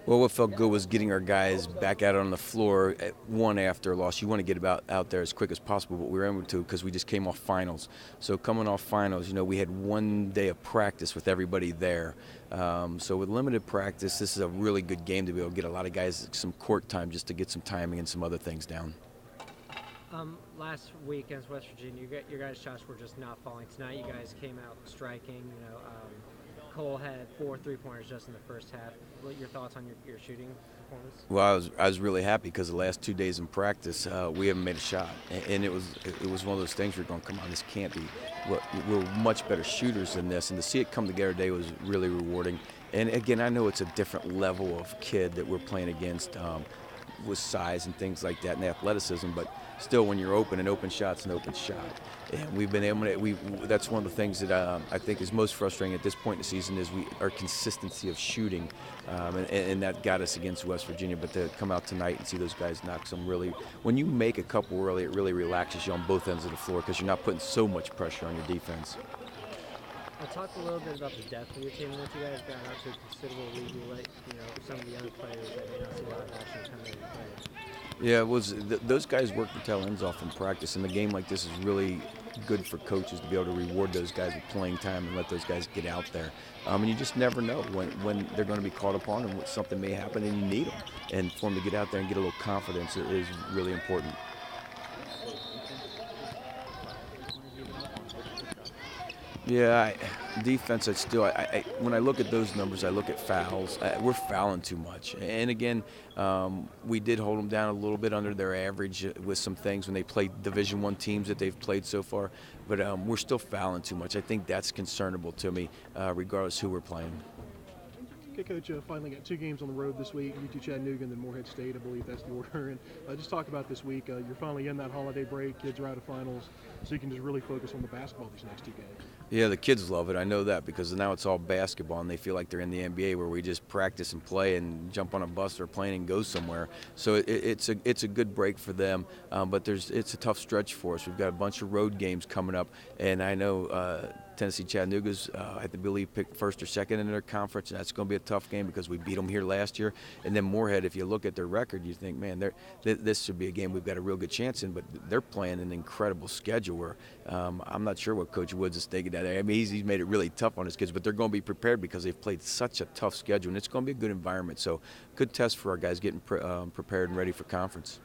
Well, what felt good was getting our guys back out on the floor at one after a loss. You want to get out there as quick as possible, but we were able to because we just came off finals. So coming off finals, we had one day of practice with everybody there. So with limited practice, this is a really good game to be able to get a lot of guys some court time just to get some timing and some other things down. Last week against West Virginia, your guys' shots were just not falling. Tonight, you guys came out striking. Cole had 4 3-pointers just in the first half. What are your thoughts on your shooting performance? Well, I was really happy because the last 2 days in practice, we haven't made a shot, and it was one of those things where you're going, come on, this can't be. We're much better shooters than this, and to see it come together today was really rewarding. And again, I know it's a different level of kid that we're playing against. With size and things like that and athleticism, but still when you're open, an open shot's an open shot. And we've been able to, that's one of the things that I think is most frustrating at this point in the season is our consistency of shooting, and that got us against West Virginia. But to come out tonight and see those guys knock some really, when you make a couple early, it really relaxes you on both ends of the floor because you're not putting so much pressure on your defense. I'll talk a little bit about the depth of your team. Once you guys got out to a considerable lead, you let some of the young players that may not see a lot of action come in and play. Yeah, it was. Those guys work their tail ends off in practice, and a game like this is really good for coaches to be able to reward those guys with playing time and let those guys get out there. And you just never know when they're going to be called upon and something may happen, and you need them. And for them to get out there and get a little confidence is really important. Yeah, defense. When I look at those numbers, I look at fouls. We're fouling too much, and again, we did hold them down a little bit under their average with some things when they played Division I teams that they've played so far. But we're still fouling too much. I think that's concernable to me, regardless who we're playing. Okay, Coach, finally got 2 games on the road this week, UT Chattanooga and then Morehead State, I believe that's the order. And just talk about this week. You're finally in that holiday break, kids are out of finals, so you can just really focus on the basketball these next 2 games. Yeah, the kids love it. I know that because now it's all basketball and they feel like they're in the NBA where we just practice and play and jump on a bus or plane and go somewhere. So it's a good break for them, but it's a tough stretch for us. We've got a bunch of road games coming up, and I know Tennessee Chattanooga's, I believe, picked first or second in their conference, and that's going to be a tough game because we beat them here last year. And then Morehead, if you look at their record, you think, man, this should be a game we've got a real good chance in, but they're playing an incredible schedule where I'm not sure what Coach Woods is thinking. I mean, he's made it really tough on his kids, but they're going to be prepared because they've played such a tough schedule, and it's going to be a good environment. So good test for our guys getting prepared and ready for conference.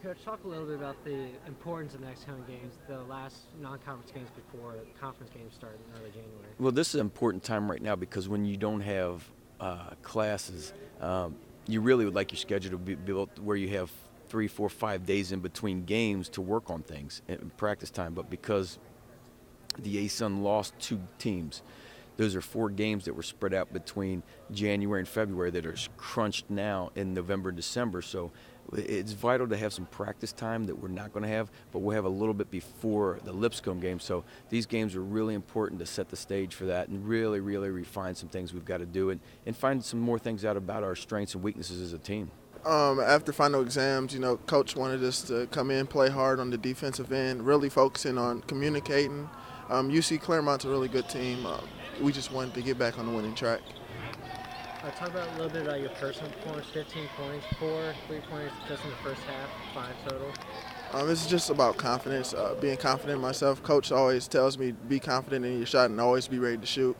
Coach, talk a little bit about the importance of the next coming games, the last non-conference games before conference games start in early January. Well, this is an important time right now because when you don't have classes, you really would like your schedule to be built where you have 3, 4, 5 days in between games to work on things in practice time. But because the ASUN lost 2 teams, those are 4 games that were spread out between January and February that are crunched now in November and December. So it's vital to have some practice time that we're not going to have, but we'll have a little bit before the Lipscomb game. So these games are really important to set the stage for that and really, really refine some things we've got to do and find some more things out about our strengths and weaknesses as a team. After final exams, Coach wanted us to come in, play hard on the defensive end, really focusing on communicating. UC Clermont's a really good team. We just wanted to get back on the winning track. Talk about a little bit about your personal performance. 15 points, 4 3-pointers just in the first half, 5 total. It's just about confidence, being confident in myself. Coach always tells me be confident in your shot and always be ready to shoot.